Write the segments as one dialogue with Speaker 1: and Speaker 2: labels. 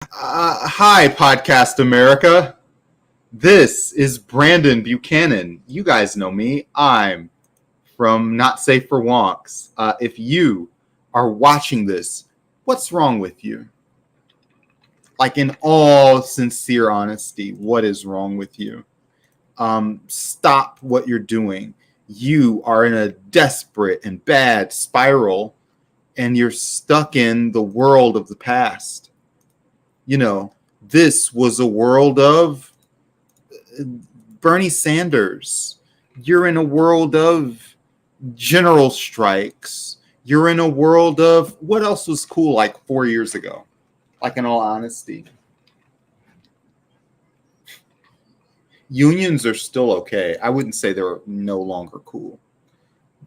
Speaker 1: Hi, Podcast America. This is Brandyn Buchanan. You guys know me. I'm from Not Safe for Wonks. If you are watching this, what's wrong with you? Like, in all sincere honesty, what is wrong with you? Stop what you're doing. You are in a desperate and bad spiral, and you're stuck in the world of the past. You know, this was a world of Bernie Sanders. You're in a world of general strikes. You're in a world of what else was cool like 4 years ago? Like, in all honesty, unions are still okay. I wouldn't say they're no longer cool.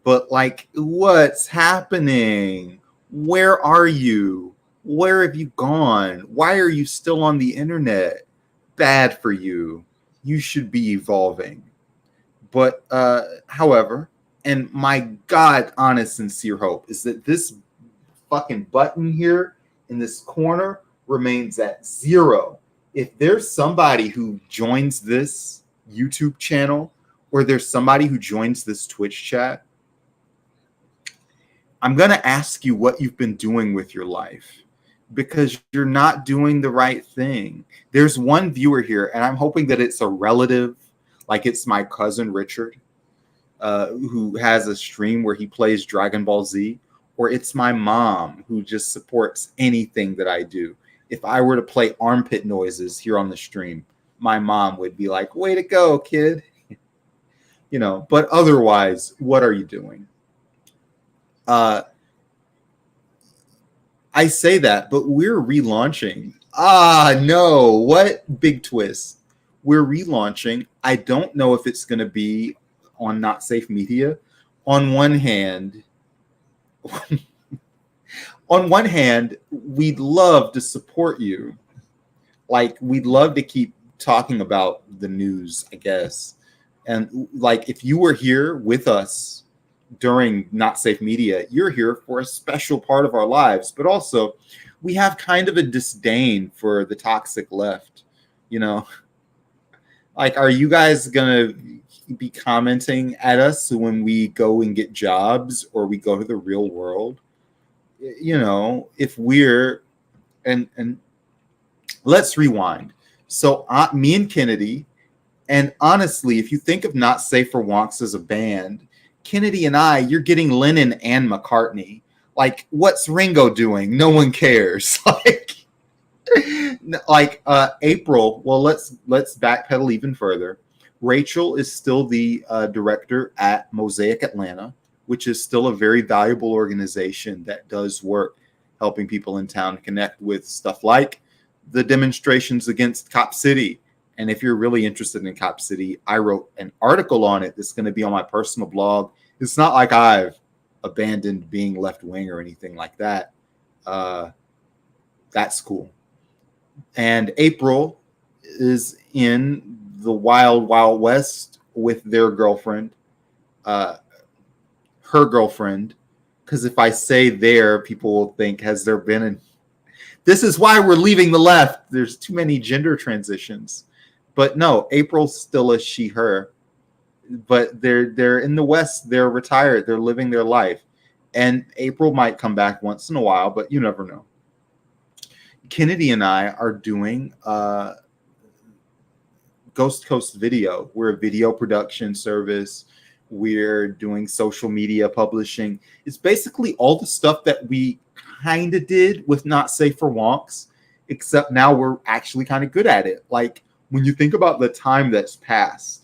Speaker 1: But, like, what's happening? Where are you? Where have you gone? Why are you still on the internet? Bad for you. You should be evolving. But, however, and my God, honest, sincere hope is that this fucking button here in this corner remains at 0. If there's somebody who joins this YouTube channel or there's somebody who joins this Twitch chat, I'm going to ask you what you've been doing with your life, because you're not doing the right thing. There's one viewer here, and I'm hoping that it's a relative, like it's my cousin Richard, who has a stream where he plays Dragon Ball Z, or it's my mom who just supports anything that I do. If I were to play armpit noises here on the stream, my mom would be like, way to go, kid. But otherwise, what are you doing? I say that, but we're relaunching. No, what big twist. We're relaunching. I don't know if it's going to be on Not Safe Media. On one hand, we'd love to support you. Like, we'd love to keep talking about the news, I guess. And like, if you were here with us during Not Safe Media, you're here for a special part of our lives. But also, we have kind of a disdain for the toxic left. Like, are you guys gonna be commenting at us when we go and get jobs or we go to the real world? If we're and let's rewind. So me and Kennedy, and honestly, if you think of Not Safe for Wonks as a band, Kennedy and I, you're getting Lennon and McCartney. Like, what's Ringo doing? No one cares. April. Well, let's backpedal even further. Rachel is still the director at Mosaic Atlanta, which is still a very valuable organization that does work helping people in town connect with stuff like the demonstrations against Cop City. And if you're really interested in Cop City, I wrote an article on it that's going to be on my personal blog. It's not like I've abandoned being left wing or anything like that. That's cool. And April is in the wild, wild west with their girlfriend, her girlfriend. Because if I say there, people will think, has there been an... This is why we're leaving the left. There's too many gender transitions. But no, April's still a she, her. But they're in the West. They're retired. They're living their life. And April might come back once in a while, but you never know. Kennedy and I are doing Ghost Coast Video. We're a video production service. We're doing social media publishing. It's basically all the stuff that we kind of did with Not Safe for Wonks, except now we're actually kind of good at it. Like, when you think about the time that's passed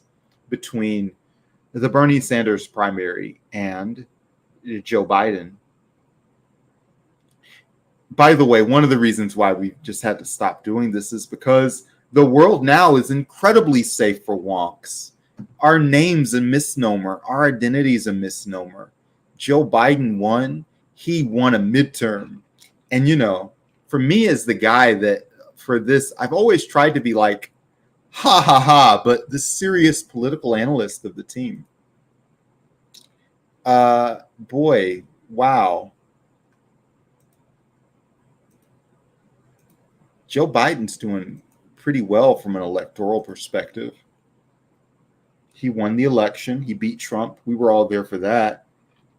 Speaker 1: between the Bernie Sanders primary and Joe Biden. By the way, one of the reasons why we just had to stop doing this is because the world now is incredibly safe for wonks. Our name's a misnomer. Our identity's a misnomer. Joe Biden won. He won a midterm. And, for me as the guy that for this, I've always tried to be like, ha ha ha, but the serious political analyst of the team. Boy, wow. Joe Biden's doing pretty well from an electoral perspective. He won the election. He beat Trump. We were all there for that.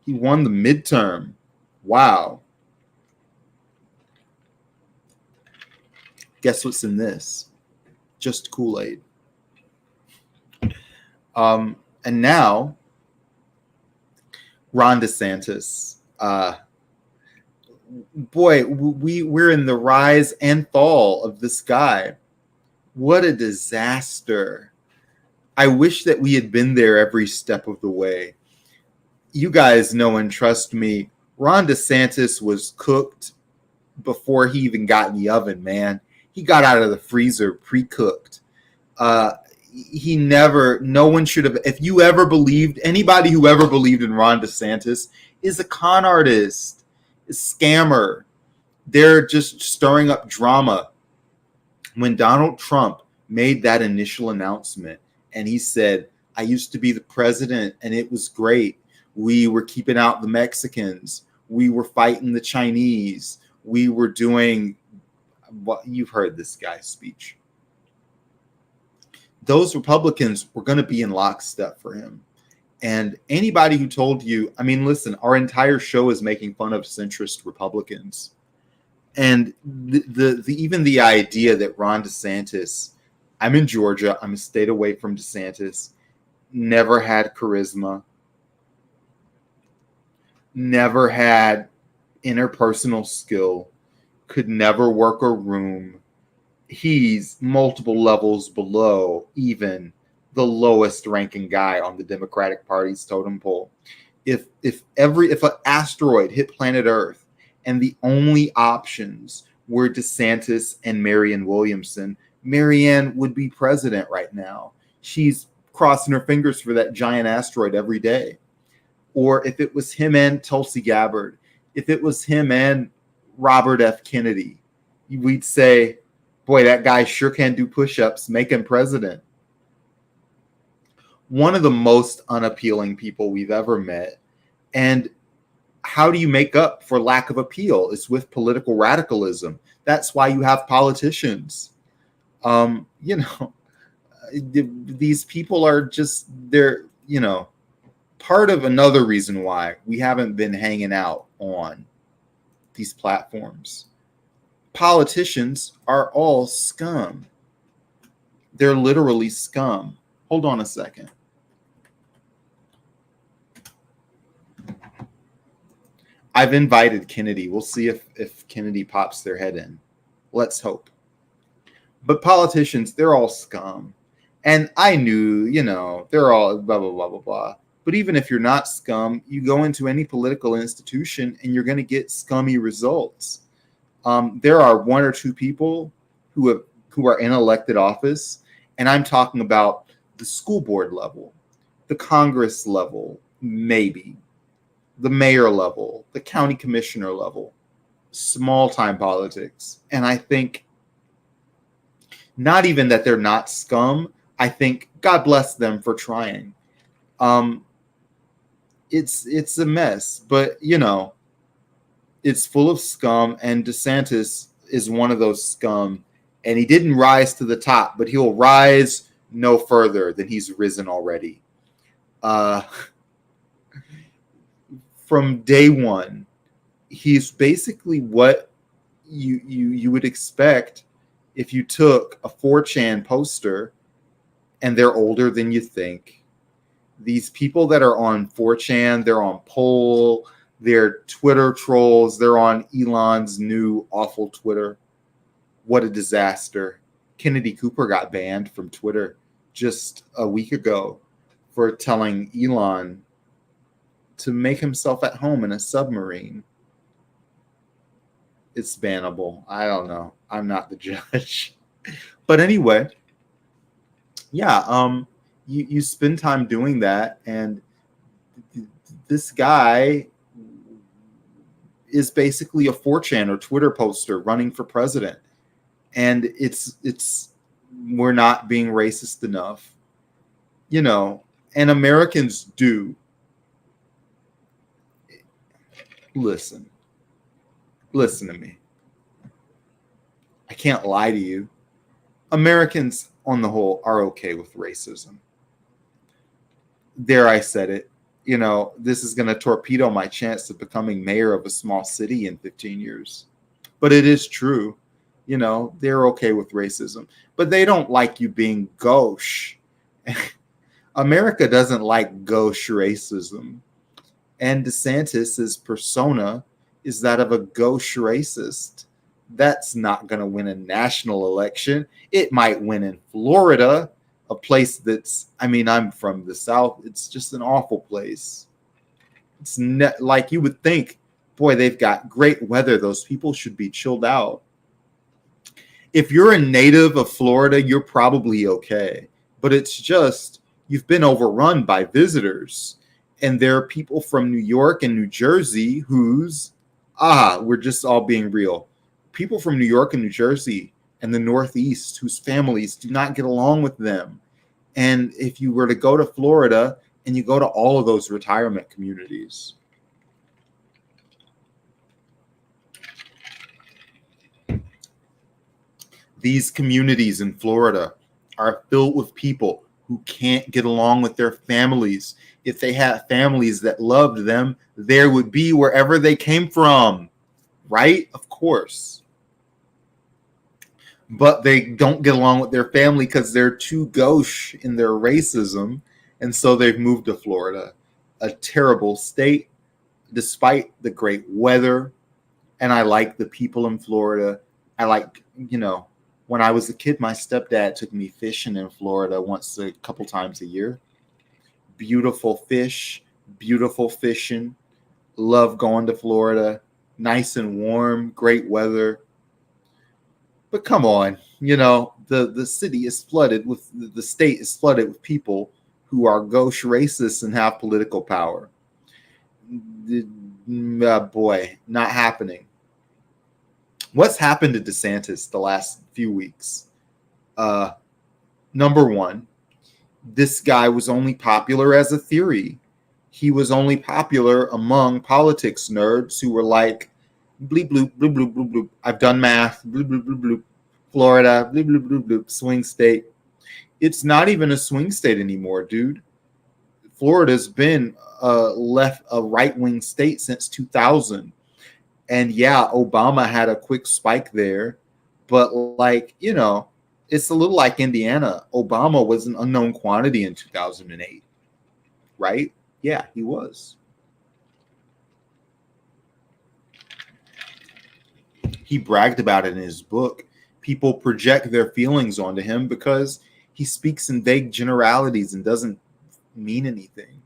Speaker 1: He won the midterm. Wow. Guess what's in this? Just Kool-Aid. And now, Ron DeSantis. Boy, we're in the rise and fall of this guy. What a disaster. I wish that we had been there every step of the way. You guys know and trust me, Ron DeSantis was cooked before he even got in the oven, man. He got out of the freezer pre-cooked. No one should have, if you ever believed, anybody who ever believed in Ron DeSantis is a con artist, a scammer. They're just stirring up drama. When Donald Trump made that initial announcement and he said, I used to be the president and it was great. We were keeping out the Mexicans. We were fighting the Chinese. We were doing what you've heard this guy's speech. Those Republicans were going to be in lockstep for him. And anybody who told you, I mean, listen, our entire show is making fun of centrist Republicans. And even the idea that Ron DeSantis, I'm in Georgia, I'm a state away from DeSantis, never had charisma, never had interpersonal skill, could never work a room. He's multiple levels below even the lowest ranking guy on the Democratic Party's totem pole. If an asteroid hit planet Earth and the only options were DeSantis and Marianne Williamson, Marianne would be president right now. She's crossing her fingers for that giant asteroid every day. Or if it was him and Tulsi Gabbard, if it was him and Robert F. Kennedy, we'd say, boy, that guy sure can do push-ups, make him president. One of the most unappealing people we've ever met. And how do you make up for lack of appeal? It's with political radicalism. That's why you have politicians. These people are just, they're, part of another reason why we haven't been hanging out on these platforms. Politicians are all scum. They're literally scum. Hold on a second. I've invited Kennedy. We'll see if Kennedy pops their head in. Let's hope. But politicians, they're all scum. And I knew, they're all blah, blah, blah, blah, blah. But even if you're not scum, you go into any political institution and you're going to get scummy results. There are one or two people who are in elected office, and I'm talking about the school board level, the Congress level, maybe, the mayor level, the county commissioner level, small-time politics. And I think not even that they're not scum, I think God bless them for trying. It's a mess, but it's full of scum, and DeSantis is one of those scum, and he didn't rise to the top, but he'll rise no further than he's risen already. From day one, he's basically what you would expect if you took a 4chan poster, and they're older than you think. These people that are on 4chan, they're on Poll, they're Twitter trolls, they're on Elon's new awful Twitter. What a disaster. Kennedy Cooper got banned from Twitter just a week ago for telling Elon to make himself at home in a submarine. It's bannable. I don't know. I'm not the judge. But anyway, yeah, you spend time doing that, and this guy is basically a 4chan or Twitter poster running for president. And we're not being racist enough, and Americans do. Listen to me. I can't lie to you. Americans, on the whole, are okay with racism. There, I said it. You know, this is going to torpedo my chance of becoming mayor of a small city in 15 years. But it is true. You know, they're okay with racism, but they don't like you being gauche. America doesn't like gauche racism. And DeSantis's persona is that of a gauche racist. That's not going to win a national election. It might win in Florida, a place that's, I mean, I'm from the South. It's just an awful place. It's like you would think, boy, they've got great weather. Those people should be chilled out. If you're a native of Florida, you're probably okay. But it's just, you've been overrun by visitors. And there are people from New York and New Jersey who's, we're just all being real. People from New York and New Jersey and the Northeast whose families do not get along with them. And if you were to go to Florida and you go to all of those retirement communities, these communities in Florida are filled with people who can't get along with their families. If they had families that loved them, there would be wherever they came from, right? Of course. But they don't get along with their family because they're too gauche in their racism. And so they've moved to Florida, a terrible state, despite the great weather. And I like the people in Florida. I like, you know, when I was a kid, my stepdad took me fishing in Florida a couple times a year. Beautiful fish, beautiful fishing. Love going to Florida. Nice and warm, great weather. But come on, you know, the city is flooded with, the state is flooded with people who are gauche racists and have political power. Boy, not happening. What's happened to DeSantis the last few weeks? Number one, this guy was only popular as a theory. He was only popular among politics nerds who were like, bleep, bloop, bloop, bloop, bloop, bloop. I've done math, bloop, bloop, bloop, bloop. Florida, bloop, bloop, bloop, bloop. Swing state. It's not even a swing state anymore, dude. Florida's been a right-wing state since 2000. And yeah, Obama had a quick spike there. But like, you know, it's a little like Indiana. Obama was an unknown quantity in 2008, right? Yeah, he was. He bragged about it in his book. People project their feelings onto him because he speaks in vague generalities and doesn't mean anything.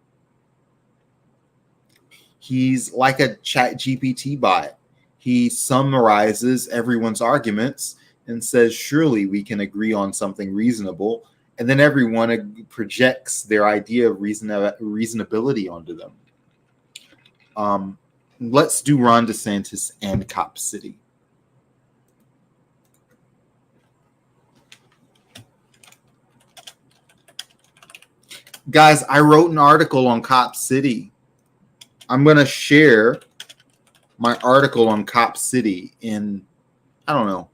Speaker 1: He's like a chat GPT bot. He summarizes everyone's arguments and says, surely we can agree on something reasonable. And then everyone projects their idea of reasonability onto them. Let's do Ron DeSantis and Cop City. Guys, I wrote an article on Cop City. I'm going to share my article on Cop City in, I don't know,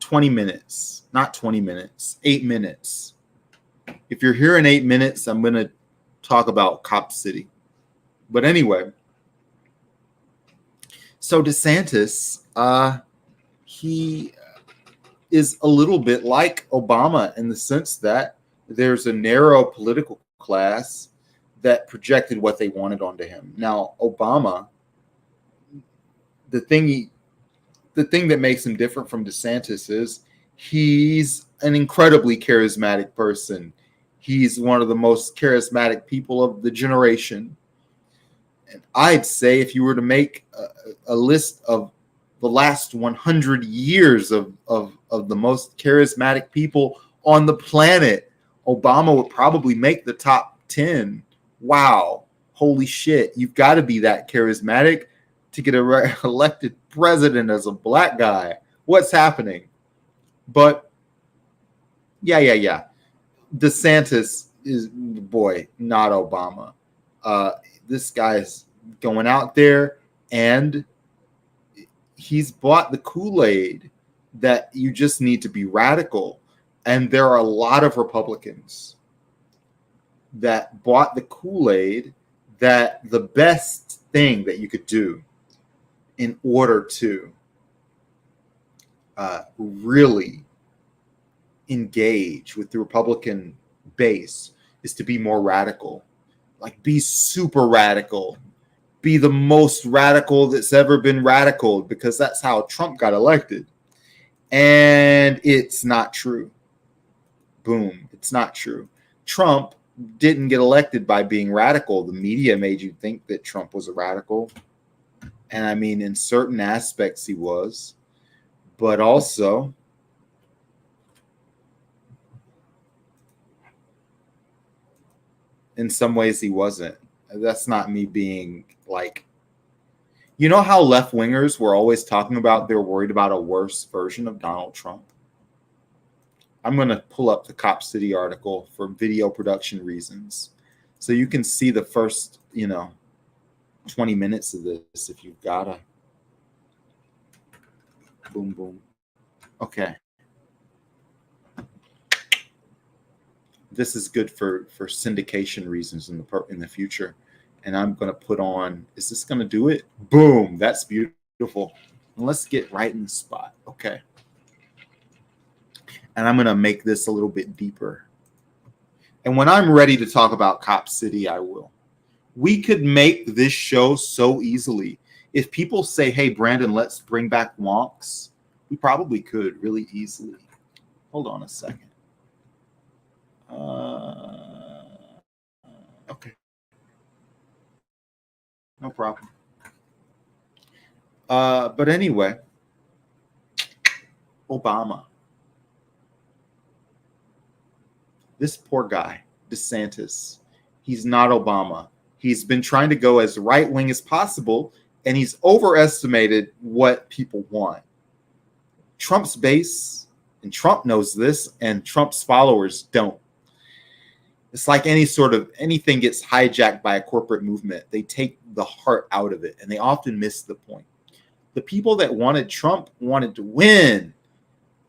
Speaker 1: 20 minutes. Not 20 minutes, 8 minutes. If you're here in 8 minutes, I'm going to talk about Cop City. But anyway, so DeSantis, he is a little bit like Obama in the sense that there's a narrow political class that projected what they wanted onto him. Now, Obama, the thing that makes him different from DeSantis is he's an incredibly charismatic person. He's one of the most charismatic people of the generation. And I'd say if you were to make a list of the last 100 years of the most charismatic people on the planet, Obama would probably make the top 10. Wow. Holy shit. You've got to be that charismatic to get elected president as a black guy. What's happening? But yeah. DeSantis is, boy, not Obama. This guy's going out there and he's bought the Kool-Aid that you just need to be radical. And there are a lot of Republicans that bought the Kool-Aid that the best thing that you could do in order to really engage with the Republican base is to be more radical. Like, be super radical. Be the most radical that's ever been radical, because that's how Trump got elected. And it's not true. Boom. It's not true. Trump didn't get elected by being radical. The media made you think that Trump was a radical. And I mean, in certain aspects he was, but also in some ways he wasn't. That's not me being like, you know how left wingers were always talking about they're worried about a worse version of Donald Trump? I'm going to pull up the Cop City article for video production reasons, so you can see the first, 20 minutes of this if you've got to. Boom, boom. Okay. This is good for syndication reasons in the future. And I'm going to put on, is this going to do it? Boom. That's beautiful. And let's get right in the spot. Okay. And I'm going to make this a little bit deeper. And when I'm ready to talk about Cop City, I will. We could make this show so easily. If people say, hey, Brandyn, let's bring back wonks, we probably could really easily. Hold on a second. Okay. No problem. But anyway, Obama. This poor guy, DeSantis, he's not Obama. He's been trying to go as right-wing as possible, and he's overestimated what people want. Trump's base, and Trump knows this, and Trump's followers don't. It's like anything gets hijacked by a corporate movement. They take the heart out of it, and they often miss the point. The people that wanted Trump wanted to win.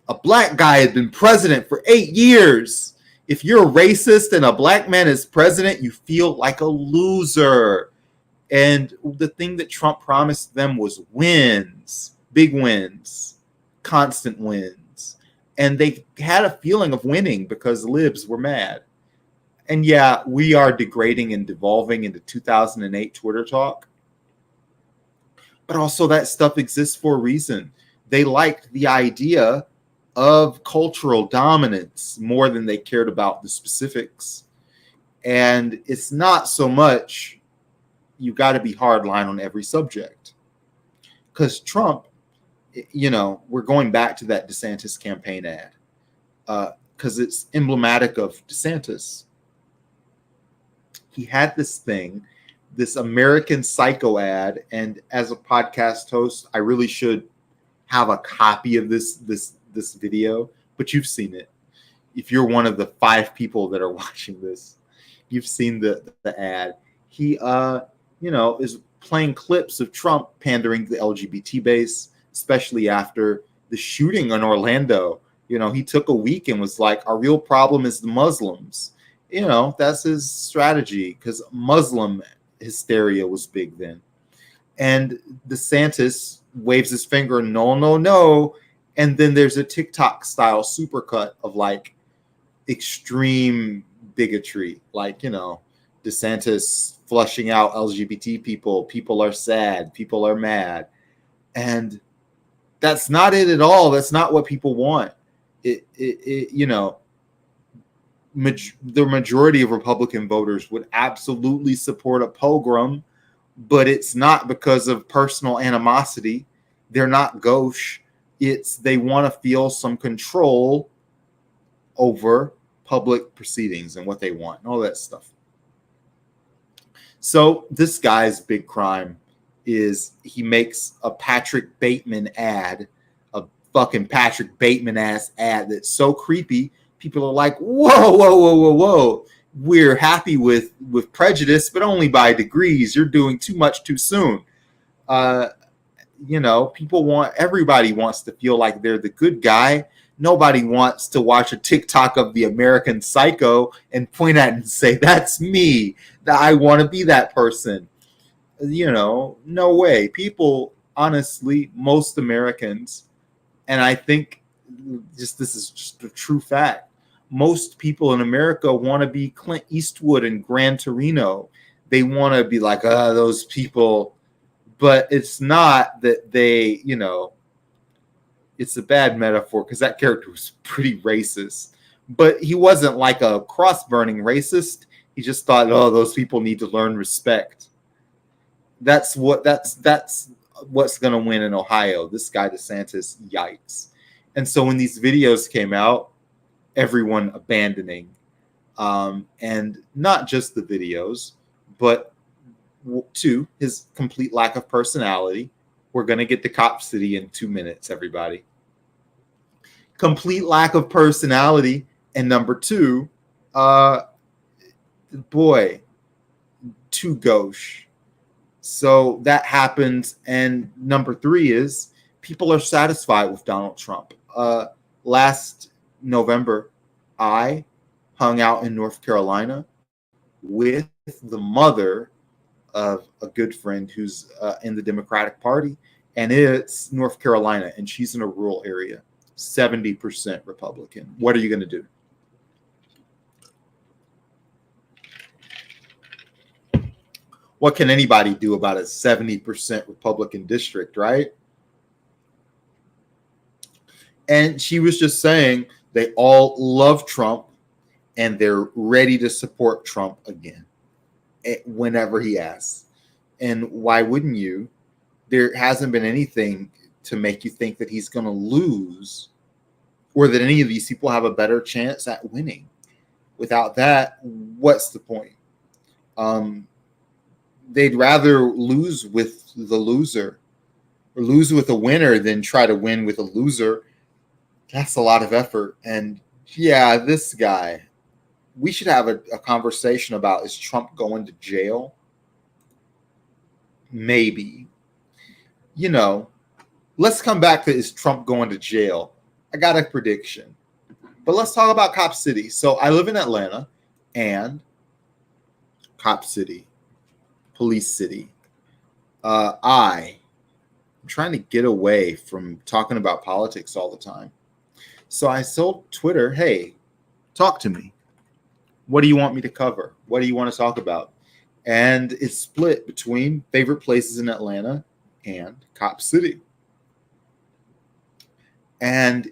Speaker 1: A black guy had been president for 8 years. If you're a racist and a black man is president, you feel like a loser. And the thing that Trump promised them was wins, big wins, constant wins. And they had a feeling of winning because libs were mad. And yeah, we are degrading and devolving into 2008 Twitter talk. But also that stuff exists for a reason. They liked the idea of cultural dominance more than they cared about the specifics. And it's not so much you got to be hardline on every subject. Because Trump, we're going back to that DeSantis campaign ad because it's emblematic of DeSantis. He had this thing, this American Psycho ad, and as a podcast host, I really should have a copy of this video, but you've seen it. If you're one of the 5 people that are watching this, you've seen the ad. He is playing clips of Trump pandering to the LGBT base, especially after the shooting in Orlando. He took a week and was like, our real problem is the Muslims. That's his strategy, because Muslim hysteria was big then. And DeSantis waves his finger, no, no, no. And then there's a TikTok style supercut of like extreme bigotry, like, DeSantis flushing out LGBT people. People are sad. People are mad. And that's not it at all. That's not what people want. The majority of Republican voters would absolutely support a pogrom, but it's not because of personal animosity. They're not gauche. It's they want to feel some control over public proceedings and what they want and all that stuff. So this guy's big crime is he makes a Patrick Bateman ad, a fucking Patrick Bateman ass ad that's so creepy. People are like, whoa, whoa, whoa, whoa, whoa. We're happy with prejudice, but only by degrees. You're doing too much too soon. everybody wants to feel like they're the good guy. Nobody wants to watch a TikTok of the American Psycho and point at it and say, that's me, that I want to be that person. No way. People, honestly, most Americans, and I think this is just a true fact. Most people in America want to be Clint Eastwood and Gran Torino. They want to be like, those people. But it's not that they, it's a bad metaphor because that character was pretty racist. But he wasn't like a cross-burning racist. He just thought, those people need to learn respect. That's what's going to win in Ohio. This guy DeSantis, yikes. And so when these videos came out, everyone abandoning, and not just the videos, but two, his complete lack of personality. We're going to get to Cop City in 2 minutes, everybody. Complete lack of personality. And number two, too gauche. So that happens. And number three is people are satisfied with Donald Trump. Last November, I hung out in North Carolina with the mother of a good friend who's in the Democratic Party, and it's North Carolina, and she's in a rural area, 70% Republican. What are you going to do? What can anybody do about a 70% Republican district, right? And she was just saying they all love Trump and they're ready to support Trump again whenever he asks. And why wouldn't you? There hasn't been anything to make you think that he's going to lose or that any of these people have a better chance at winning. Without that, what's the point? They'd rather lose with the loser or lose with a winner than try to win with a loser. That's a lot of effort. And yeah, this guy, we should have a conversation about, is Trump going to jail? Maybe. Let's come back to, is Trump going to jail? I got a prediction. But let's talk about Cop City. So I live in Atlanta, and Cop City, Police City. I'm trying to get away from talking about politics all the time. So I told Twitter, hey, talk to me. What do you want me to cover? What do you want to talk about? And it's split between favorite places in Atlanta and Cop City. And,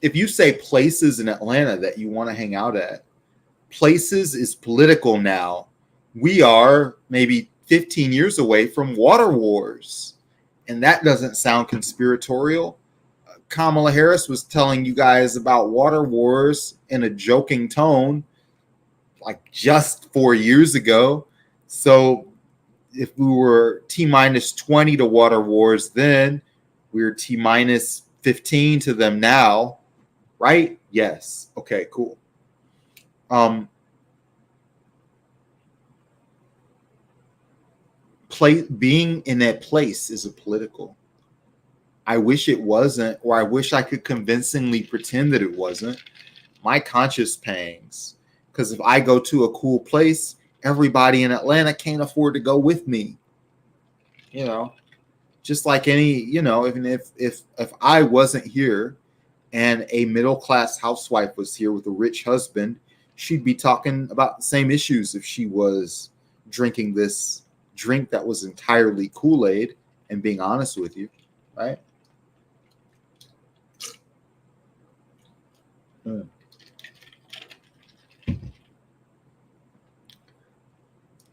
Speaker 1: if you say places in Atlanta that you want to hang out at, places is political now. We are maybe 15 years away from water wars. And that doesn't sound conspiratorial. Kamala Harris was telling you guys about water wars in a joking tone, like just 4 years ago. So if we were T-minus 20 to water wars then, we're T-minus 15 to them now, right? Yes. Okay, cool. Being in that place is a political. I wish it wasn't, or I wish I could convincingly pretend that it wasn't. My conscience pangs. Because if I go to a cool place, everybody in Atlanta can't afford to go with me. Just like any, even if I wasn't here and a middle-class housewife was here with a rich husband, she'd be talking about the same issues if she was drinking this drink that was entirely Kool-Aid and being honest with you, right?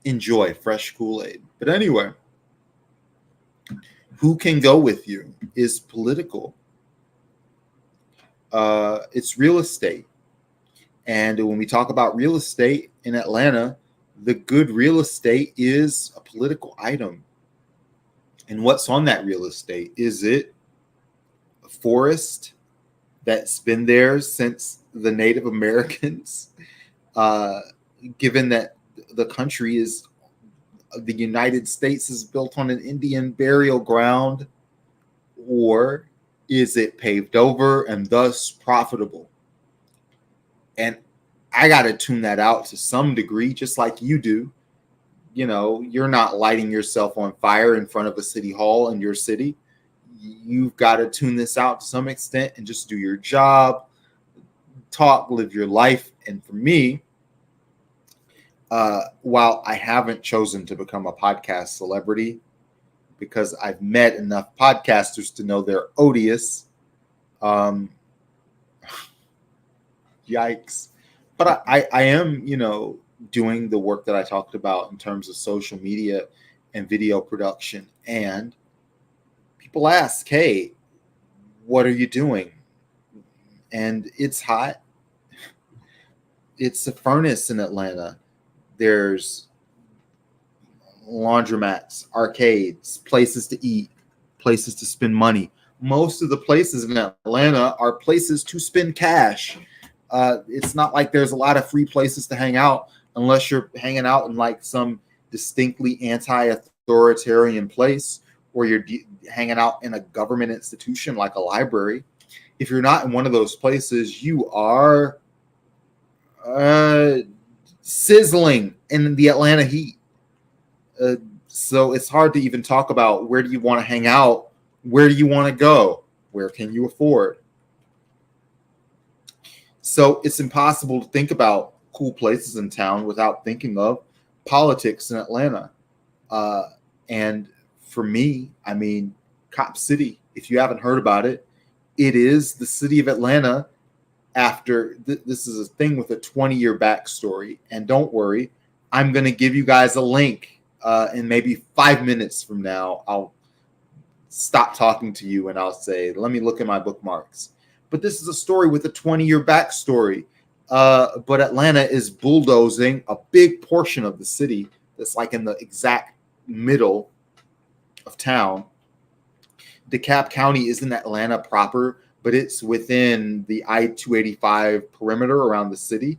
Speaker 1: Enjoy fresh Kool-Aid. But anyway, who can go with you is political. It's real estate. And when we talk about real estate in Atlanta, the good real estate is a political item. And what's on that real estate? Is it a forest that's been there since the Native Americans? Given that the country is the United States is built on an Indian burial ground, or is it paved over and thus profitable? And I got to tune that out to some degree, just like you do. You're not lighting yourself on fire in front of a city hall in your city. You've got to tune this out to some extent and just do your job, talk, live your life. And for me, while I haven't chosen to become a podcast celebrity, because I've met enough podcasters to know they're odious, yikes. But I am, doing the work that I talked about in terms of social media and video production. And people ask, hey, what are you doing? And it's hot. It's a furnace in Atlanta. There's laundromats, arcades, places to eat, places to spend money. Most of the places in Atlanta are places to spend cash. It's not like there's a lot of free places to hang out unless you're hanging out in like some distinctly anti-authoritarian place, or you're hanging out in a government institution like a library. If you're not in one of those places, you are sizzling in the Atlanta heat. So it's hard to even talk about where do you want to hang out, where do you want to go, where can you afford. So it's impossible to think about cool places in town without thinking of politics in Atlanta. And for me, I mean, Cop City, if you haven't heard about it, it is the city of Atlanta after this is a thing with a 20-year backstory. And don't worry, I'm going to give you guys a link. And maybe 5 minutes from now, I'll stop talking to you and I'll say, let me look at my bookmarks. But this is a story with a 20-year backstory. But Atlanta is bulldozing a big portion of the city that's like in the exact middle of town. DeKalb County isn't Atlanta proper, but it's within the I-285 perimeter around the city.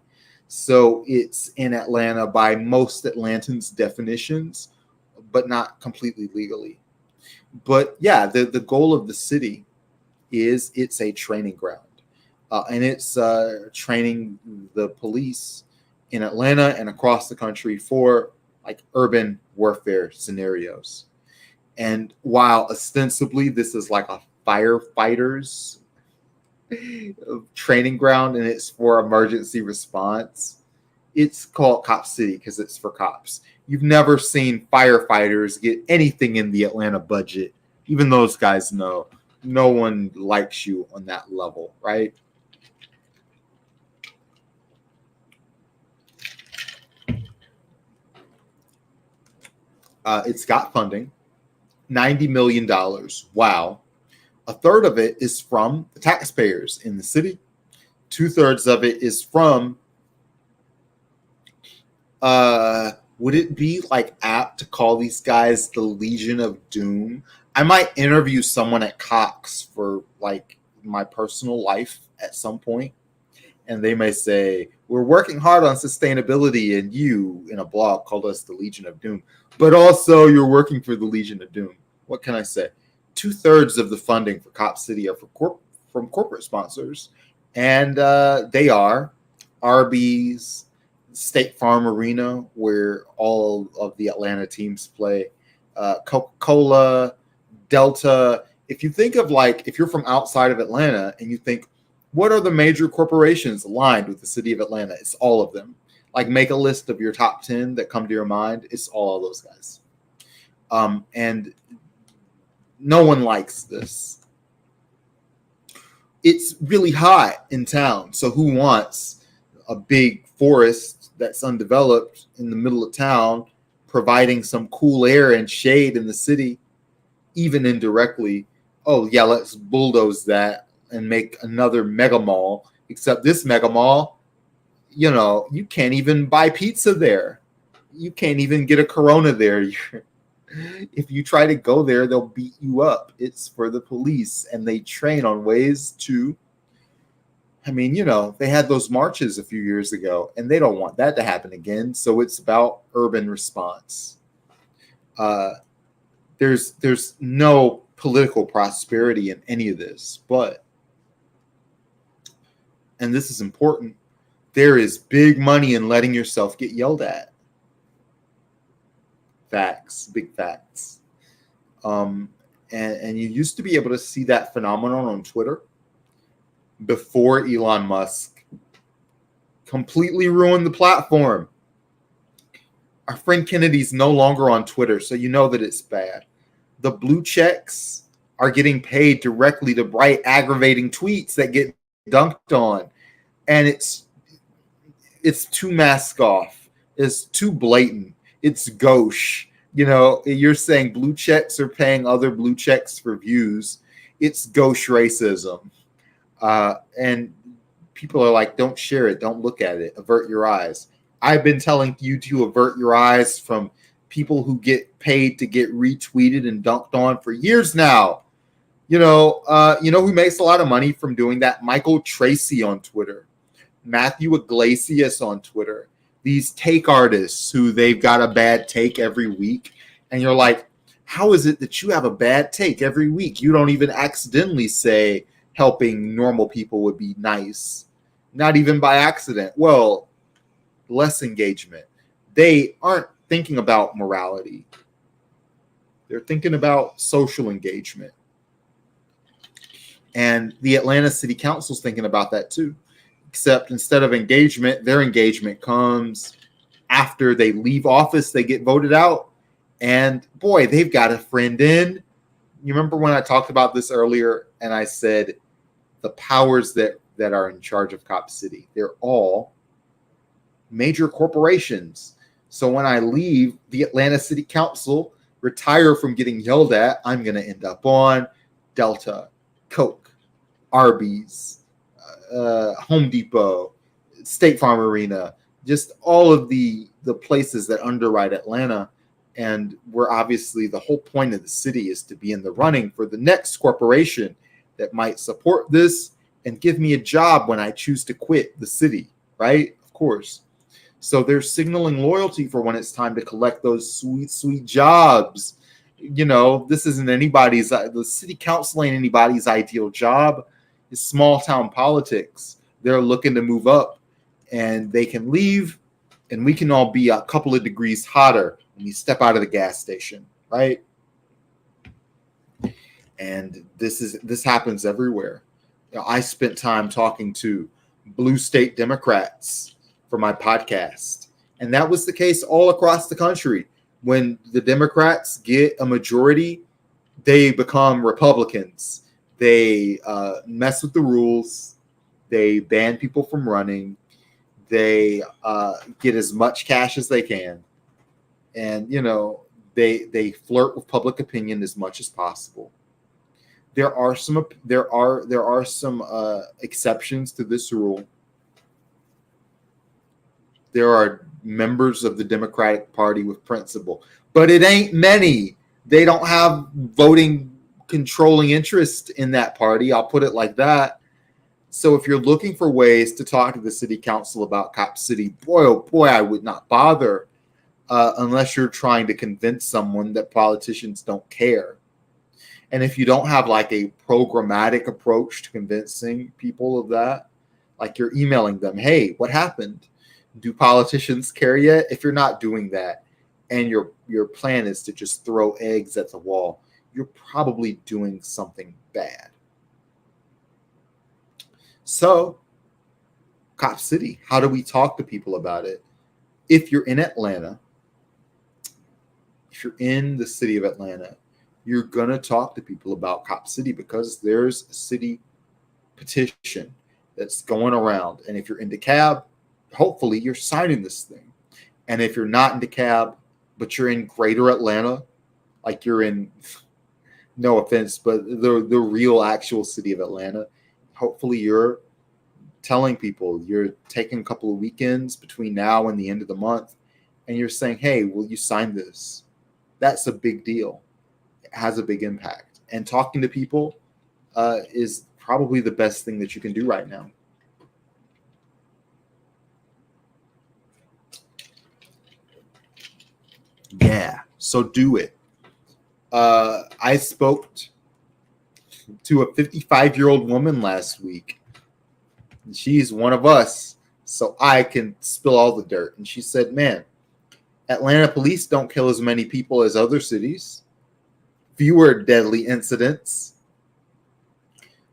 Speaker 1: So it's in Atlanta by most Atlantans' definitions, but not completely legally. But yeah, the goal of the city is it's a training ground. And it's training the police in Atlanta and across the country for like urban warfare scenarios. And while ostensibly this is like a firefighters training ground and it's for emergency response, it's called Cop City because it's for cops. You've never seen firefighters get anything in the Atlanta budget. Even those guys know no one likes you on that level, right? It's got funding, $90 million. Wow. A third of it is from the taxpayers in the city. 2/3 of it is from, would it be like apt to call these guys the Legion of Doom? I might interview someone at Cox for like my personal life at some point, and they may say, we're working hard on sustainability, and you in a blog called us the Legion of Doom, but also you're working for the Legion of Doom. What can I say? 2/3 of the funding for Cop City are from corporate sponsors, and they are Arby's, State Farm Arena, where all of the Atlanta teams play, Coca-Cola, Delta. If you think of like, if you're from outside of Atlanta and you think, what are the major corporations aligned with the city of Atlanta? It's all of them. Like, make a list of your top 10 that come to your mind. It's all of those guys. And no one likes this. It's really hot in town. So who wants a big forest that's undeveloped in the middle of town, providing some cool air and shade in the city, even indirectly? Oh, yeah, let's bulldoze that and make another mega mall. Except this mega mall, you can't even buy pizza there. You can't even get a Corona there. If you try to go there, they'll beat you up. It's for the police, and they train on ways to, they had those marches a few years ago, and they don't want that to happen again. So it's about urban response. There's no political prosperity in any of this, but, and this is important, there is big money in letting yourself get yelled at. Facts, big facts. And you used to be able to see that phenomenon on Twitter before Elon Musk completely ruined the platform. Our friend Kennedy's no longer on Twitter, so you know that it's bad. The blue checks are getting paid directly to write aggravating tweets that get dunked on. And it's too mask off. It's too blatant. It's gauche. You know, you're saying blue checks are paying other blue checks for views. It's gauche racism. And people are like, don't share it. Don't look at it. Avert your eyes. I've been telling you to avert your eyes from people who get paid to get retweeted and dunked on for years now. You know who makes a lot of money from doing that? Michael Tracy on Twitter, Matthew Iglesias on Twitter. These take artists who they've got a bad take every week. And you're like, how is it that you have a bad take every week? You don't even accidentally say helping normal people would be nice. Not even by accident. Well, less engagement. They aren't thinking about morality. They're thinking about social engagement. And the Atlanta City Council's thinking about that too. Except instead of engagement, their engagement comes after they leave office, they get voted out. And boy, they've got a friend in. You remember when I talked about this earlier and I said the powers that are in charge of Cop City, they're all major corporations. So when I leave the Atlanta City Council, retire from getting yelled at, I'm going to end up on Delta, Coke, Arby's, Home Depot, State Farm Arena, just all of the places that underwrite Atlanta. And we're obviously, the whole point of the city is to be in the running for the next corporation that might support this and give me a job when I choose to quit the city, right? Of course. So they're signaling loyalty for when it's time to collect those sweet, sweet jobs. You know, this isn't the city council ain't anybody's ideal job. It's small town politics. They're looking to move up and they can leave and we can all be a couple of degrees hotter when we step out of the gas station, right? And this happens everywhere. You know, I spent time talking to blue state Democrats for my podcast. And that was the case all across the country. When the Democrats get a majority, they become Republicans. They mess with the rules. They ban people from running. They get as much cash as they can. And, you know, they flirt with public opinion as much as possible. There are some exceptions to this rule. There are members of the Democratic Party with principle, but it ain't many. They don't have voting controlling interest in that party. I'll put it like that. So if you're looking for ways to talk to the city council about Cop City, boy, oh boy, I would not bother unless you're trying to convince someone that politicians don't care. And if you don't have like a programmatic approach to convincing people of that, like you're emailing them, hey, what happened? Do politicians care yet? If you're not doing that and your plan is to just throw eggs at the wall, you're probably doing something bad. So, Cop City, how do we talk to people about it? If you're in Atlanta, if you're in the city of Atlanta, you're going to talk to people about Cop City because there's a city petition that's going around. And if you're in DeKalb, hopefully you're signing this thing. And if you're not in DeKalb, but you're in greater Atlanta, like you're in, no offense, but the real actual city of Atlanta, hopefully you're telling people, you're taking a couple of weekends between now and the end of the month, and you're saying, hey, will you sign this? That's a big deal. It has a big impact. And talking to people is probably the best thing that you can do right now. Yeah. So do it. I spoke to a 55-year-old woman last week. She's one of us, so I can spill all the dirt. And she said, man, Atlanta police don't kill as many people as other cities. Fewer deadly incidents.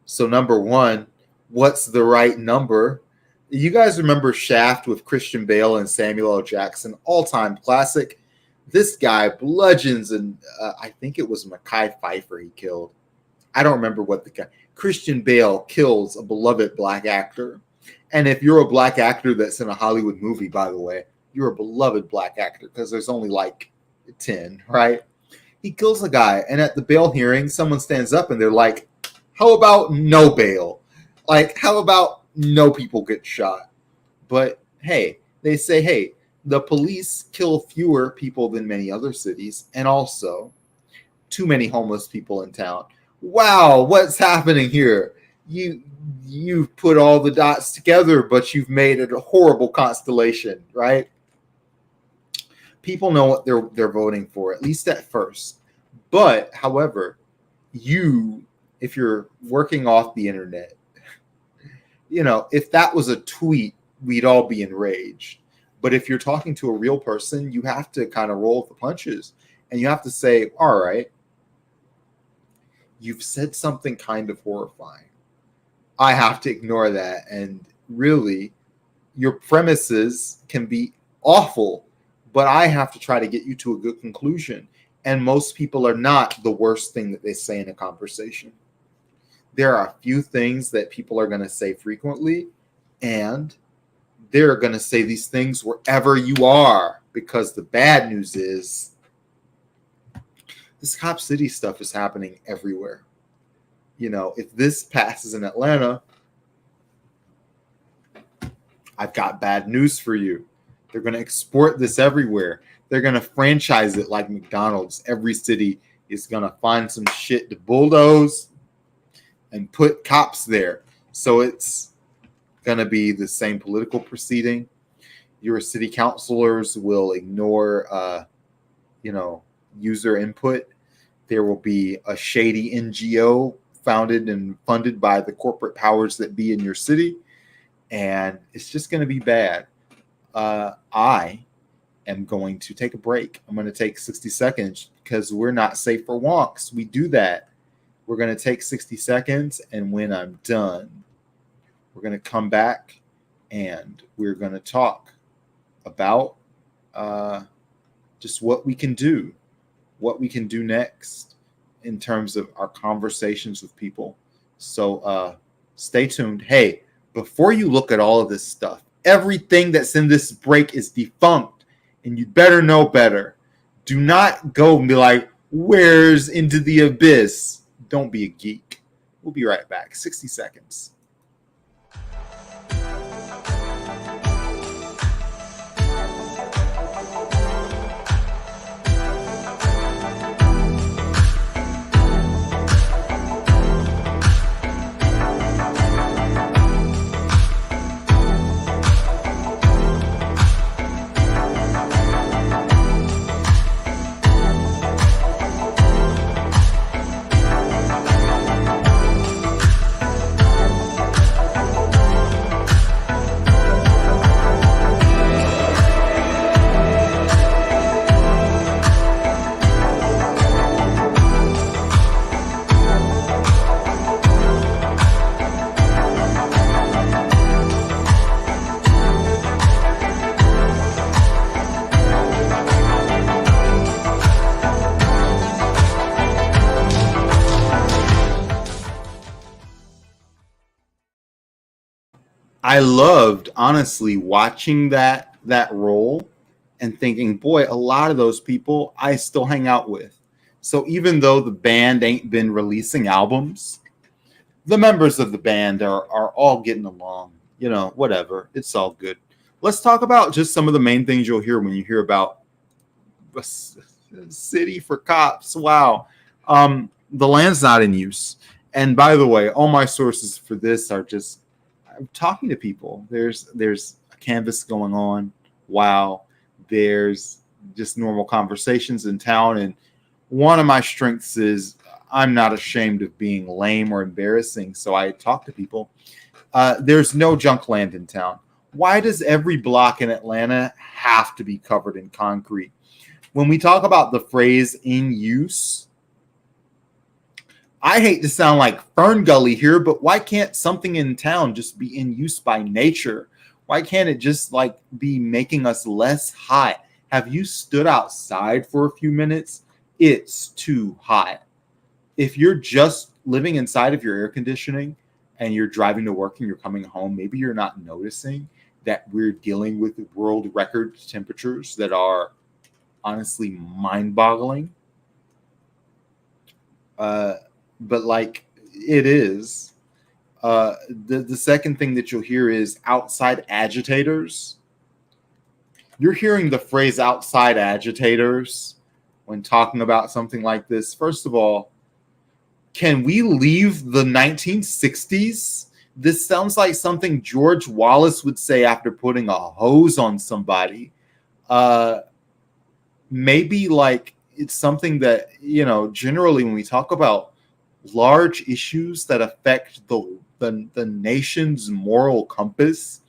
Speaker 1: So number one, what's the right number? You guys remember Shaft with Christian Bale and Samuel L. Jackson? All-time classic. This guy bludgeons, and I think it was Mekhi Phifer he killed. I don't remember what the guy. Christian Bale kills a beloved black actor. And if you're a black actor that's in a Hollywood movie, by the way, you're a beloved black actor because there's only like 10, right? He kills a guy, and at the bail hearing, someone stands up and they're like, how about no bail? Like, how about no people get shot? But hey, they say, hey, the police kill fewer people than many other cities, and also too many homeless people in town. Wow, what's happening here? You've put all the dots together, but you've made it a horrible constellation, right? People know what they're voting for, at least at first. But, however, if you're working off the internet, if that was a tweet, we'd all be enraged. But if you're talking to a real person, you have to kind of roll with the punches. And you have to say, all right, you've said something kind of horrifying. I have to ignore that. And really, your premises can be awful, but I have to try to get you to a good conclusion. And most people are not the worst thing that they say in a conversation. There are a few things that people are going to say frequently, and they're going to say these things wherever you are, because the bad news is this Cop City stuff is happening everywhere. If this passes in Atlanta, I've got bad news for you. They're going to export this everywhere. They're going to franchise it like McDonald's. Every city is going to find some shit to bulldoze and put cops there. So it's going to be the same political proceeding. Your city councilors will ignore, user input. There will be a shady NGO founded and funded by the corporate powers that be in your city. And it's just going to be bad. I am going to take a break. I'm going to take 60 seconds because we're not safe for wonks. We do that. We're going to take 60 seconds, and when I'm done, we're going to come back and we're going to talk about just what we can do next in terms of our conversations with people. So stay tuned. Hey, before you look at all of this stuff, everything that's in this break is defunct, and you better know better. Do not go and be like, where's Into the Abyss? Don't be a geek. We'll be right back. 60 seconds. I loved, honestly, watching that role and thinking, boy, a lot of those people I still hang out with. So even though the band ain't been releasing albums, the members of the band are all getting along. Whatever. It's all good. Let's talk about just some of the main things you'll hear when you hear about a city for cops. Wow. The land's not in use. And by the way, all my sources for this are just I'm talking to people. There's a canvas going on. Wow. There's just normal conversations in town. And one of my strengths is I'm not ashamed of being lame or embarrassing. So I talk to people. There's no junk land in town. Why does every block in Atlanta have to be covered in concrete? When we talk about the phrase in use, I hate to sound like Fern Gully here, but why can't something in town just be in use by nature? Why can't it just like be making us less hot? Have you stood outside for a few minutes? It's too hot. If you're just living inside of your air conditioning and you're driving to work and you're coming home, maybe you're not noticing that we're dealing with world record temperatures that are honestly mind-boggling. But like it is. The second thing that you'll hear is outside agitators. You're hearing the phrase outside agitators when talking about something like this. First of all, can we leave the 1960s? This sounds like something George Wallace would say after putting a hose on somebody. Maybe like it's something that, you know, generally when we talk about large issues that affect the nation's moral compass,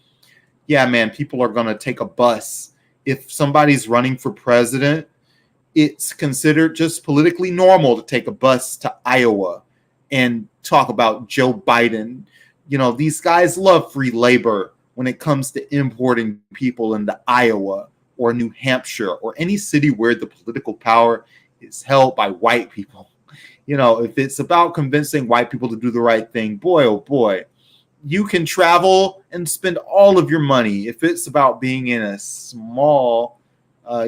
Speaker 1: yeah, man, people are going to take a bus. If somebody's running for president, it's considered just politically normal to take a bus to Iowa and talk about Joe Biden. You know, these guys love free labor when it comes to importing people into Iowa or New Hampshire or any city where the political power is held by white people. You know, if it's about convincing white people to do the right thing, boy, oh boy, you can travel and spend all of your money. If it's about being in a small,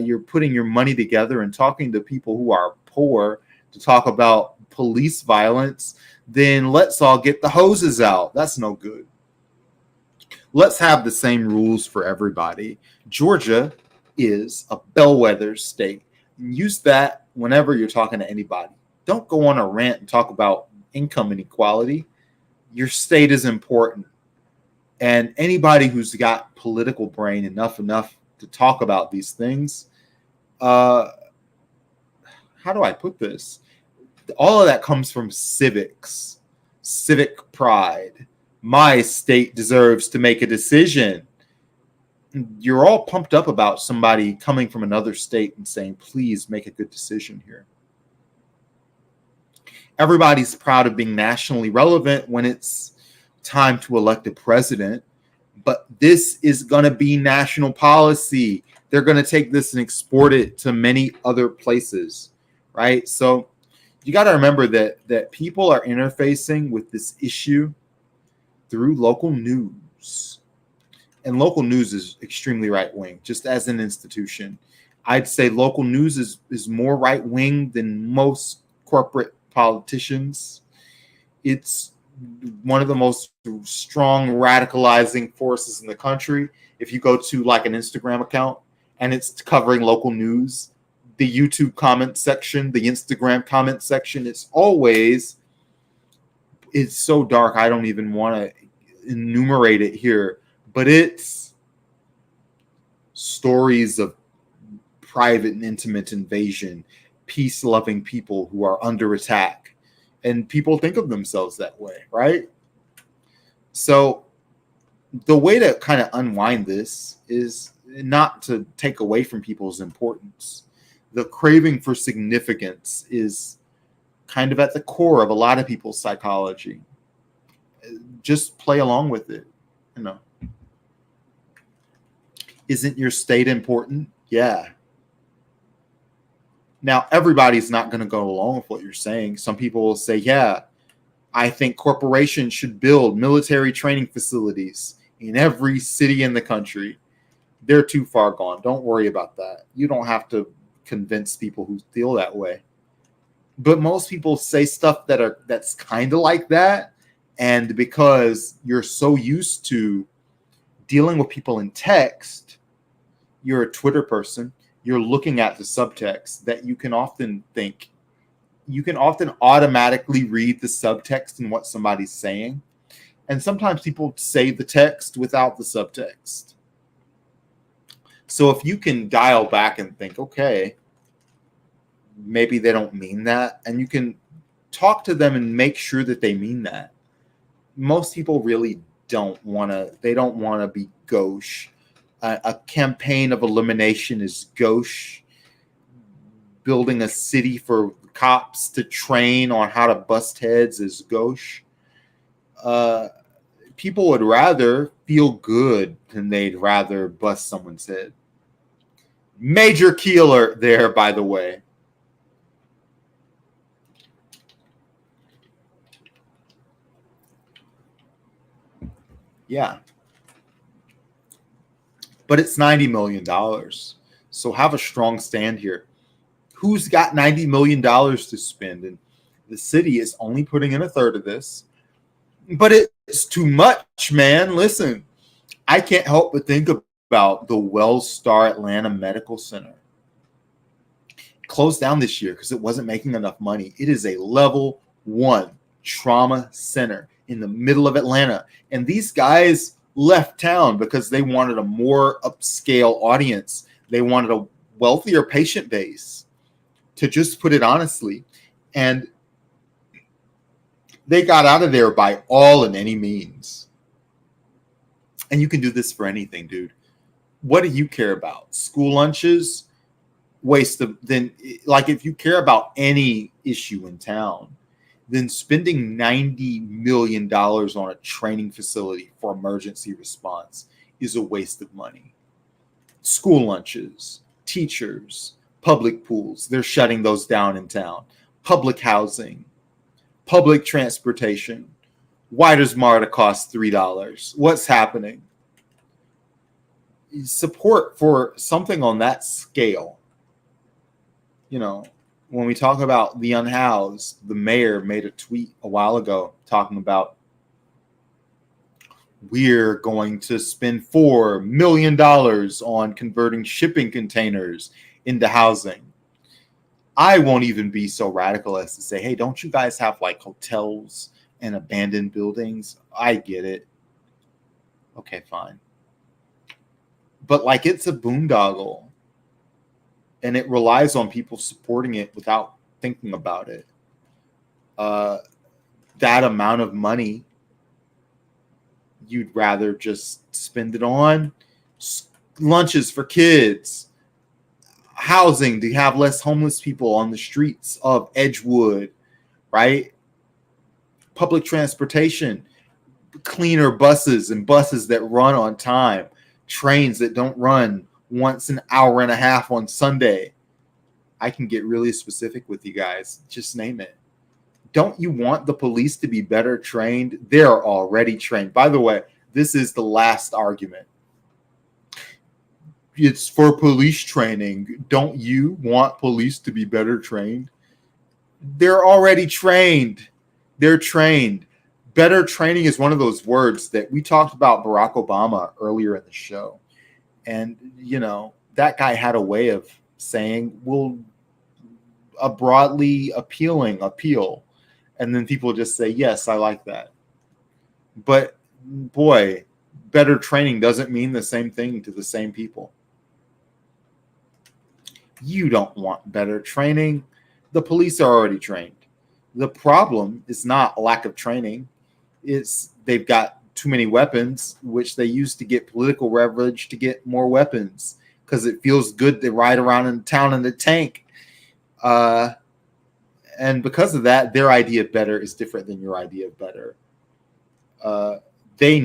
Speaker 1: you're putting your money together and talking to people who are poor to talk about police violence, then let's all get the hoses out. That's no good. Let's have the same rules for everybody. Georgia is a bellwether state. Use that whenever you're talking to anybody. Don't go on a rant and talk about income inequality. Your state is important. And anybody who's got political brain enough to talk about these things, how do I put this? All of that comes from civics, civic pride. My state deserves to make a decision. You're all pumped up about somebody coming from another state and saying, please make a good decision here. Everybody's proud of being nationally relevant when it's time to elect a president, but this is going to be national policy. They're going to take this and export it to many other places, right? So you got to remember that people are interfacing with this issue through local news. And local news is extremely right-wing, just as an institution. I'd say local news is more right-wing than most corporate politicians. It's one of the most strong radicalizing forces in the country. If you go to like an Instagram account and it's covering local news, the YouTube comment section, the Instagram comment section, it's so dark I don't even want to enumerate it here, but it's stories of private and intimate invasion, peace-loving people who are under attack, and people think of themselves that way, right? So the way to kind of unwind this is not to take away from people's importance. The craving for significance is kind of at the core of a lot of people's psychology. Just play along with it, you know. Isn't your state important? Yeah. Now, everybody's not going to go along with what you're saying. Some people will say, yeah, I think corporations should build military training facilities in every city in the country. They're too far gone. Don't worry about that. You don't have to convince people who feel that way. But most people say stuff that's kind of like that. And because you're so used to dealing with people in text, you're a Twitter person, you're looking at the subtext, that you can often automatically read the subtext in what somebody's saying. And sometimes people say the text without the subtext. So if you can dial back and think, okay, maybe they don't mean that, and you can talk to them and make sure that they mean that. Most people really don't want to be gauche. A campaign of elimination is gauche. Building a city for cops to train on how to bust heads is gauche. People would rather feel good than they'd rather bust someone's head. Major key alert there, by the way. Yeah. But it's $90 million. So have a strong stand here. Who's got $90 million to spend? And the city is only putting in a third of this. But it's too much, man. Listen, I can't help but think about the WellStar Atlanta Medical Center. It closed down this year because it wasn't making enough money. It is a level 1 trauma center in the middle of Atlanta. And these guys left town because they wanted a more upscale audience. They wanted a wealthier patient base, to just put it honestly. And they got out of there by all and any means. And you can do this for anything, dude. What do you care about? School lunches? Like if you care about any issue in town, then spending $90 million on a training facility for emergency response is a waste of money. School lunches, teachers, public pools, they're shutting those down in town. Public housing, public transportation. Why does MARTA cost $3? What's happening? Support for something on that scale. You know, when we talk about the unhoused, the mayor made a tweet a while ago talking about we're going to spend $4 million on converting shipping containers into housing. I won't even be so radical as to say, hey, don't you guys have like hotels and abandoned buildings? I get it. Okay, fine. But like it's a boondoggle. And it relies on people supporting it without thinking about it. That amount of money, you'd rather just spend it on lunches for kids, housing to have less homeless people on the streets of Edgewood, right? Public transportation, cleaner buses and buses that run on time, trains that don't run once an hour and a half on Sunday. I can get really specific with you guys. Just name it. Don't you want the police to be better trained? They're already trained. By the way, this is the last argument. It's for police training. Don't you want police to be better trained? They're already trained. They're trained. Better training is one of those words that we talked about Barack Obama earlier in the show. And, you know, that guy had a way of saying, well, a broadly appealing appeal. And then people just say, yes, I like that. But boy, better training doesn't mean the same thing to the same people. You don't want better training. The police are already trained. The problem is not a lack of training. It's they've got too many weapons, which they use to get political leverage to get more weapons because it feels good to ride around in town in the tank. And because of that, their idea of better is different than your idea of better. They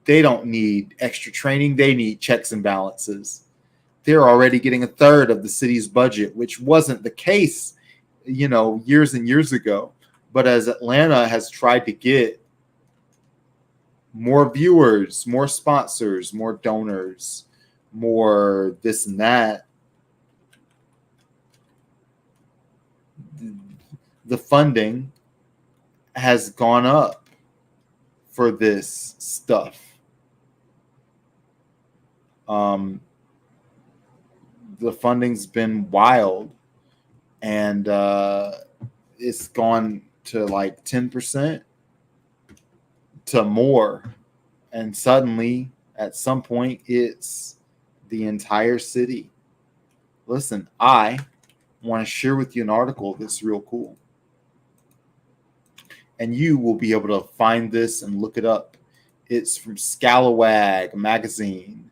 Speaker 1: don't need extra training. They need checks and balances. They're already getting a third of the city's budget, which wasn't the case, you know, years and years ago. But as Atlanta has tried to get more viewers, more sponsors, more donors, more this and that, the funding has gone up for this stuff. The funding's been wild, and it's gone to like 10% to more. And suddenly, at some point, it's the entire city. Listen, I want to share with you an article that's real cool. And you will be able to find this and look it up. It's from Scalawag magazine.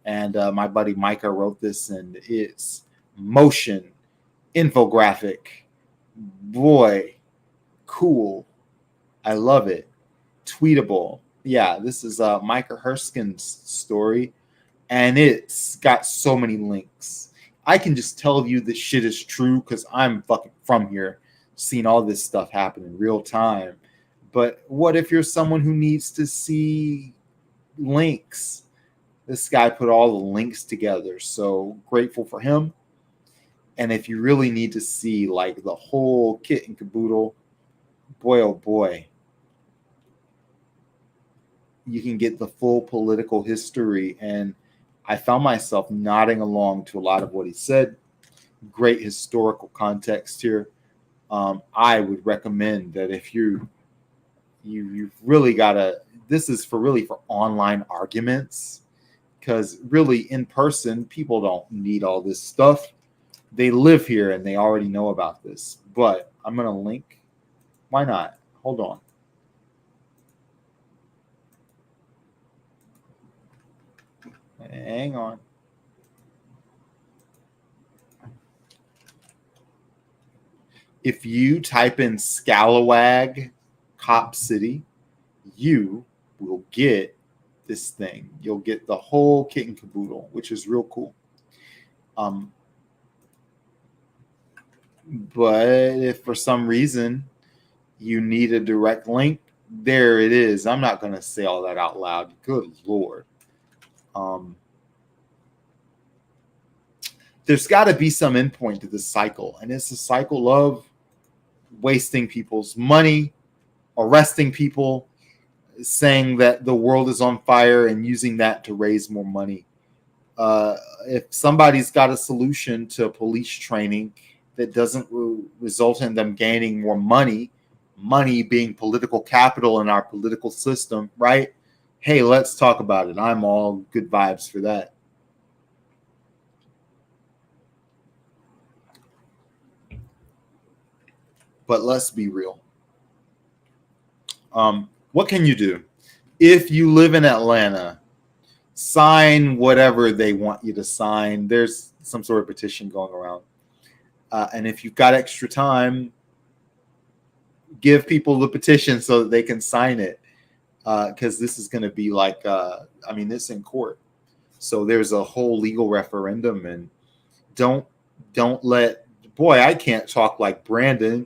Speaker 1: And my buddy Micah wrote this, and it's motion infographic. Boy, cool. I love it. Tweetable. Yeah, this is Micah Herskin's story, and it's got so many links. I can just tell you this shit is true because I'm fucking from here, seeing all this stuff happen in real time. But what if you're someone who needs to see links? This guy put all the links together, so grateful for him. And if you really need to see like the whole kit and caboodle, boy, oh boy, you can get the full political history. And I found myself nodding along to a lot of what he said. Great historical context here. I would recommend that if you've really got to, this is for online arguments, because really in person, people don't need all this stuff. They live here and they already know about this. But I'm going to link. Why not? Hold on. Hang on. If you type in Scalawag Cop City, you will get this thing. You'll get the whole kit and caboodle, which is real cool. But if for some reason you need a direct link, there it is. I'm not going to say all that out loud. Good Lord. There's got to be some endpoint to this cycle, and it's a cycle of wasting people's money, arresting people, saying that the world is on fire, and using that to raise more money. If somebody's got a solution to police training that doesn't result in them gaining more money being political capital in our political system, right? Hey, let's talk about it. I'm all good vibes for that. But let's be real. What can you do? If you live in Atlanta, sign whatever they want you to sign. There's some sort of petition going around. And if you've got extra time, give people the petition so that they can sign it. Because this is going to be like, it's in court. So there's a whole legal referendum. And don't let, boy, I can't talk like Brandyn.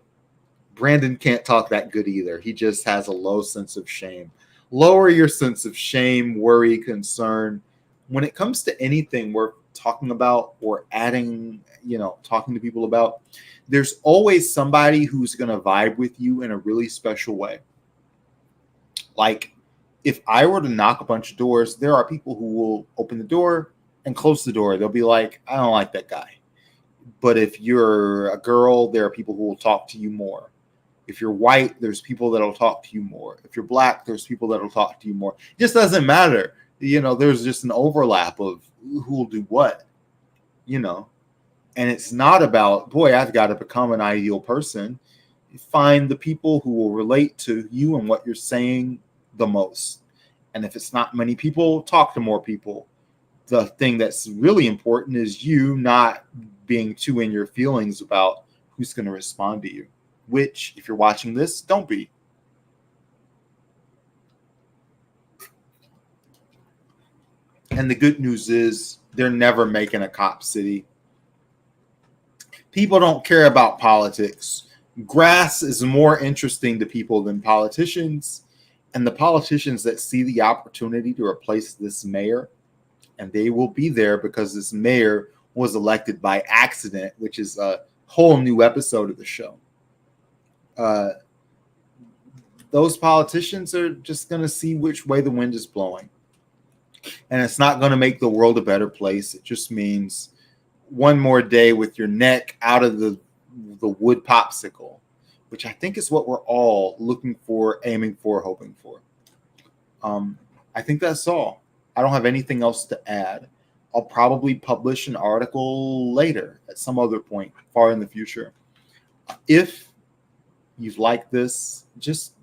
Speaker 1: Brandyn can't talk that good either. He just has a low sense of shame. Lower your sense of shame, worry, concern. When it comes to anything worth talking about or adding, talking to people about, there's always somebody who's going to vibe with you in a really special way. Like if I were to knock a bunch of doors, there are people who will open the door and close the door. They'll be like, I don't like that guy. But if you're a girl, there are people who will talk to you more. If you're white, there's people that'll talk to you more. If you're black, there's people that'll talk to you more. It just doesn't matter. There's just an overlap of who will do what, and it's not about, boy, I've got to become an ideal person. You find the people who will relate to you and what you're saying the most. And if it's not many people, talk to more people. The thing that's really important is you not being too in your feelings about who's going to respond to you. Which, if you're watching this, don't be. And the good news is they're never making a cop city. People don't care about politics. Grass is more interesting to people than politicians. And the politicians that see the opportunity to replace this mayor, and they will be there because this mayor was elected by accident, which is a whole new episode of the show. Those politicians are just going to see which way the wind is blowing. And it's not going to make the world a better place. It just means one more day with your neck out of the wood popsicle, which I think is what we're all looking for, aiming for, hoping for. I think that's all. I don't have anything else to add. I'll probably publish an article later at some other point far in the future. If you've liked this, just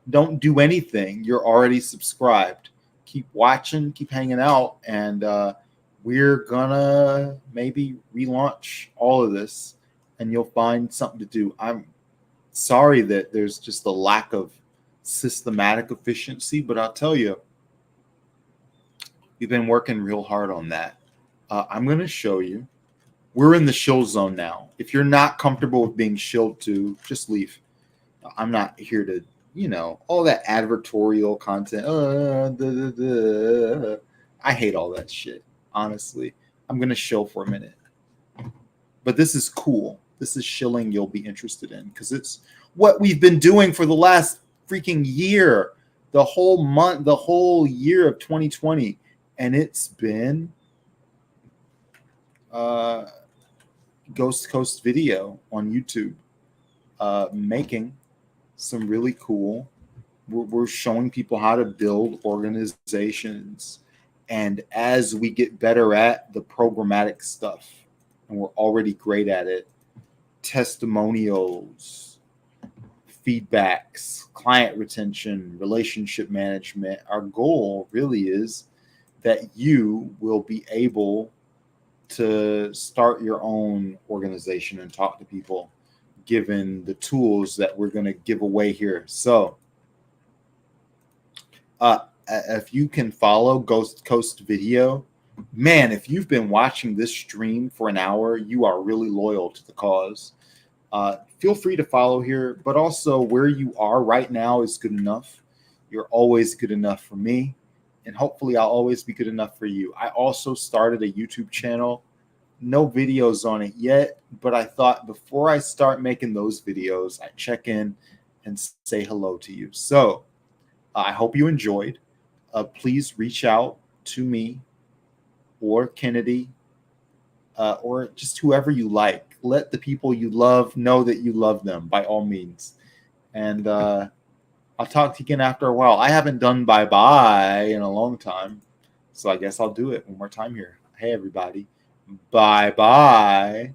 Speaker 1: don't do anything. You're already subscribed. Keep watching, keep hanging out, and we're gonna maybe relaunch all of this, and you'll find something to do. I'm sorry that there's just a lack of systematic efficiency, but I'll tell you, we've been working real hard on that. I'm going to show you. We're in the shill zone now. If you're not comfortable with being shilled to, just leave. I'm not here to, all that advertorial content. I hate all that shit, honestly. I'm going to shill for a minute. But this is cool. This is shilling you'll be interested in because it's what we've been doing for the last freaking year, the whole year of 2020. And it's been Ghost Coast Video on YouTube, making some really cool. We're showing people how to build organizations, and as we get better at the programmatic stuff, and we're already great at it, testimonials, feedbacks, client retention, relationship management. Our goal really is that you will be able to start your own organization and talk to people, given the tools that we're going to give away here. So if you can follow Ghost Coast Video, man, if you've been watching this stream for an hour, you are really loyal to the cause. Feel free to follow here, but also where you are right now is good enough. You're always good enough for me, and hopefully I'll always be good enough for you. I also started a YouTube channel. No videos on it yet, but I thought before I start making those videos, I check in and say hello to you. So I hope you enjoyed. Please reach out to me or Kennedy or just whoever you like. Let the people you love know that you love them by all means. And I'll talk to you again after a while. I haven't done bye-bye in a long time, so I guess I'll do it one more time here. Hey, everybody. Bye-bye.